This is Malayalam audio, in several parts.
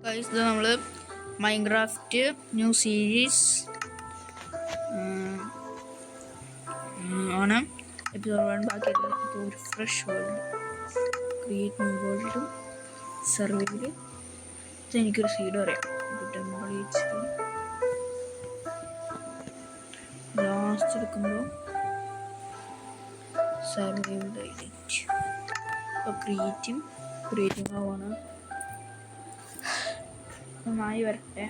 ഗൈസ് ഇത് നമ്മൾ മൈൻക്രാഫ്റ്റ് ന്യൂ സീരീസ് ആണ് എപ്പിസോഡ് 1 ബാക്കിയുള്ള ഒരു fresh world create new world survival. എനിക്കൊരു സീഡ് പറയാം. ലാസ്റ്റ് എടുക്കുമ്പോൾ സർവൈവൽ ഐഡൻറ്റി അപ്പോൾ ക്രിയേറ്റിംഗ് ആവാണ്. നന്നായി വരട്ടെ.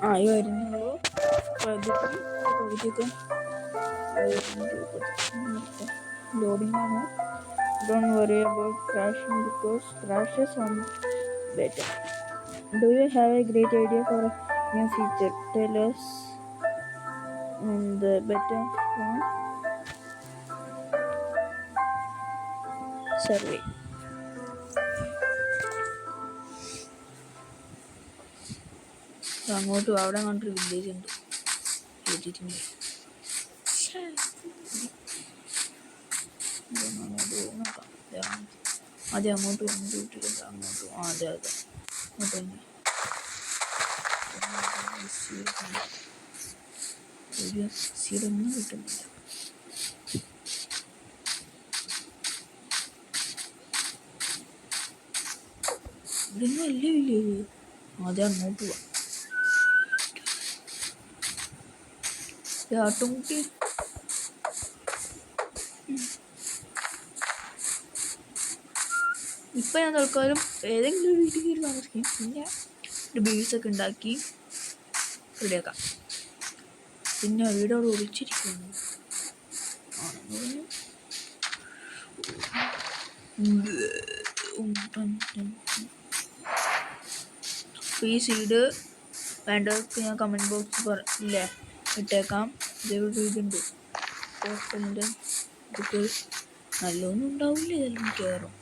ആയി വരുന്നുള്ളൂ. പകുതിയൊക്കെ ലോഡിംഗ് ആണ്. Don't worry about crashing because crashes are better. Do you have a great idea for a new feature? Tell us the better one. Survey. അങ്ങോട്ട് അവിടെ കണ്ടൊരു വില്ലേജ് ഉണ്ട്. അതെ അങ്ങോട്ട് വന്നിട്ട് വിട്ടിട്ടുണ്ട്. അങ്ങോട്ട് അതെ അങ്ങോട്ട് തന്നെ സീഡൊന്നും കിട്ടുന്നില്ല. ഇവിടെയൊന്നും അല്ലേ വില്ലേജ്. അതെ അങ്ങോട്ട് പോവാം. ആട്ടുംകുട്ടി ഇപ്പം ഞാൻ തൽക്കാലം ഏതെങ്കിലും ഒരു വീട്ടിൽ കയറി താമസിക്കും. പിന്നെ ഒരു ബീഡ്സൊക്കെ ഉണ്ടാക്കി റെഡിയാക്കാം. പിന്നെ വീടവിടെ ഒളിച്ചിരിക്കുന്നു. ഈ സീഡ് വേണ്ടവർക്ക് ഞാൻ കമൻറ്റ് ബോക്സ് ഇല്ലേ ഇട്ടേക്കാം. ഇതേപോലെ ഇതുണ്ട് പോസ്റ്റലിൻ്റെ ഇതൊക്കെ നല്ലതൊന്നും ഉണ്ടാവില്ല. ഇതെല്ലാം കയറും.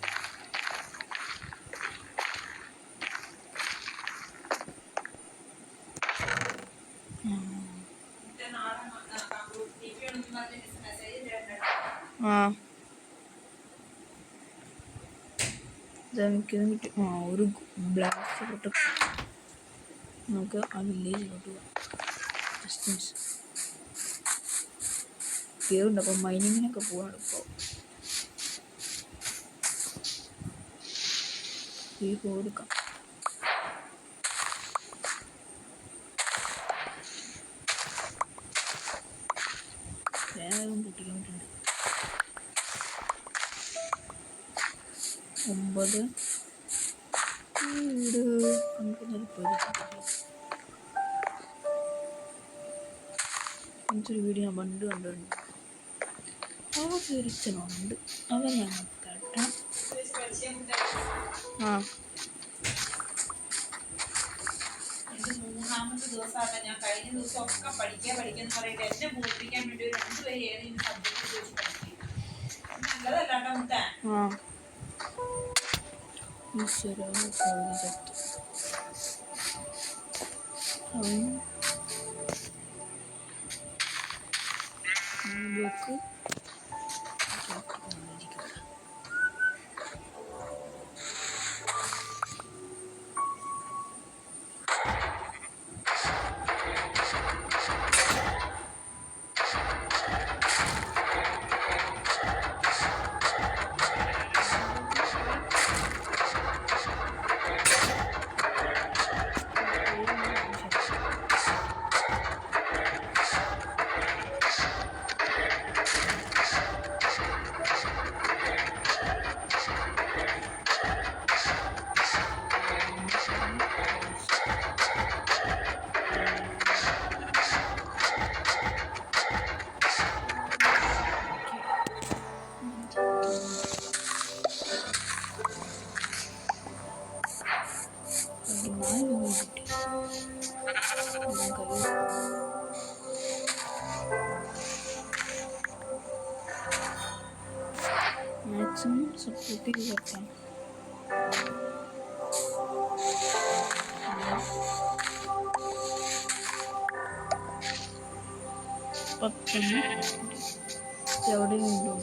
ഇതെനിക്കൊന്നും കിട്ടി. ഒരു ബ്ലാസ്റ്റ് പ്രൊട്ടക്ഷൻ. നമുക്ക് ആ വില്ലേജിലോട്ട് പോകാം. കേറുണ്ട്. അപ്പം മൈനിങ്ങിനൊക്കെ പോവാണ്. ഇപ്പോൾ കൊടുക്കാം. വേഗം പൊട്ടിക്കാൻ പറ്റുന്നുണ്ട്. 9 വീട് എനിക്കൊരു വീഡിയോ ഞാൻ പണ്ട് കണ്ടിട്ടുണ്ട്. ഒരുത്തനുണ്ട്. അവൻ ഞാൻ കേട്ടാ മൂന്നാമത്തെ ദിവസമാണ് ഞാൻ കഴിഞ്ഞ ദിവസം ഒക്കെ പഠിക്കാന്ന് പറയട്ടെ എന്നെ ബോധിപ്പിക്കാൻ വേണ്ടി 2 പേര് ഏതെങ്കിലും സബ്ജക്ട് ചോദിച്ച് പഠിക്കും. നല്ലതല്ലാട്ടോ മുത്ത. മാക്സിമം സപ്പോർട്ട് ചെയ്ത് വെക്കാം. എവിടെ വീണ്ടും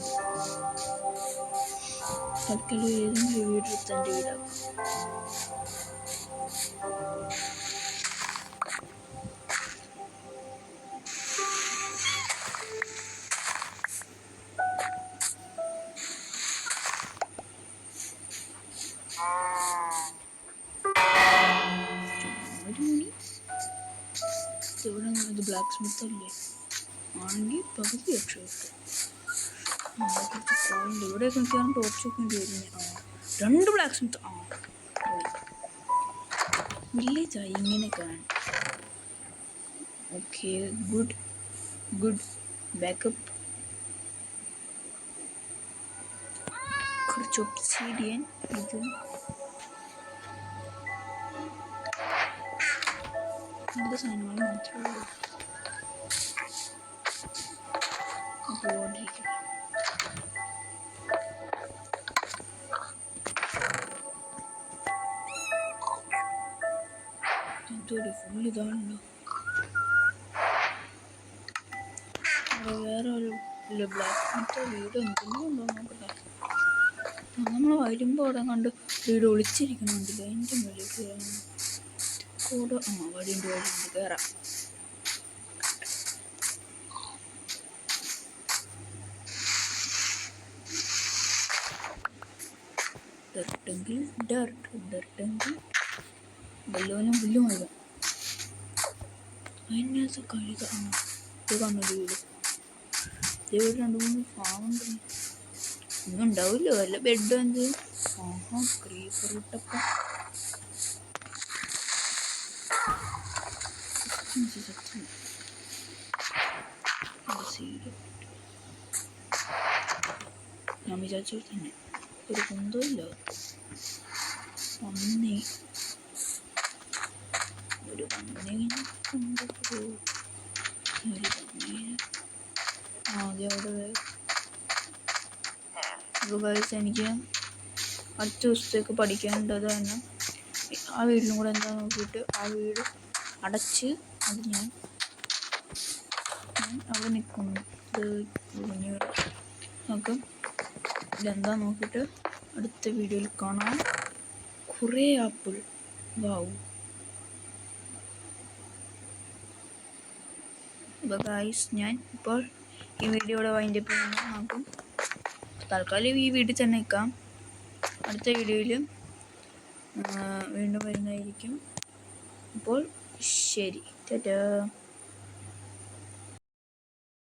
തൽക്കാലം ഏതെങ്കിലും വീടെടുത്ത് എൻ്റെ വീടാക്കാം. ഇവിടെ ഇത് ബ്ലാക്ക് സ്മിത്ത് അല്ലേ ആണെങ്കിൽ പകുതി രക്ഷപ്പെട്ടു. കുറച്ച് കോളുണ്ട് ഇവിടെയൊക്കെ മിക്കവാറും ടോർച്ച് വെക്കേണ്ടി വരും. 2 ബ്ലാക്ക് സ്മിത്ത്. വില്ലേജായി ഇങ്ങനെയൊക്കെയാണ്. Okay good backup. കുറച്ച് ഒബ്സിഡിയൻ. ഇത് നല്ല സാധനങ്ങൾ മാത്രമേ ഉള്ളൂ. ഓടിരിക്കും. ഇതോടെ ഫുൾ ഇതാണല്ലോ. അവിടെ വേറെ ഒരു ബ്ലാക്ക് വീട് എന്തെങ്കിലും ഉണ്ടോ നോക്കട്ടെ. നമ്മൾ വരുമ്പോൾ അവിടെ കണ്ട് വീട് ഒളിച്ചിരിക്കുന്നുണ്ടല്ലോ. എൻ്റെ മേളിൽ കൂടെ വഴിയുണ്ട് കയറാം. ഡർട്ടെങ്കിൽ വെല്ലോനും പുല്ലും വരും. അതിനകത്ത് കഴുത. ഇത് കാണൊരു വീട്. ഇവിടെ 2-3 ഫാമുണ്ട്. ഒന്നും ഉണ്ടാവില്ല. വല്ല ബെഡ് എന്ത്. ക്രീപ്പർ ഇട്ടപ്പം ഞാൻ വിചാരിച്ചു തന്നെ ഒരു കുന്തമില്ല. ഒരു പന്നീനെ കണ്ടപ്പോ ആദ്യം അവിടെ എനിക്ക് അടുത്ത ദിവസത്തേക്ക് പഠിക്കാനുള്ളത് തന്നെ. ആ വീടിനും കൂടെ എന്താ നോക്കിയിട്ട് ആ വീട് അടച്ച് അത് ഞാൻ അവിടെ നിൽക്കുന്നു. നമുക്ക് ഇതെന്താ നോക്കിയിട്ട് അടുത്ത വീഡിയോയിൽ കാണാം. കുറേ ആപ്പിൾ. വാവ്. അപ്പോൾ ഗായ്സ് ഞാൻ ഇപ്പോൾ ഈ വീഡിയോയുടെ വൈൻഡപ്പ് ചെയ്യുന്നു. നമുക്ക് തൽക്കാലം ഈ വീട്ടിൽ തന്നെ നിൽക്കാം. അടുത്ത വീഡിയോയിൽ വീണ്ടും വരുന്നതായിരിക്കും. അപ്പോൾ ശരി, ടാറ്റാ.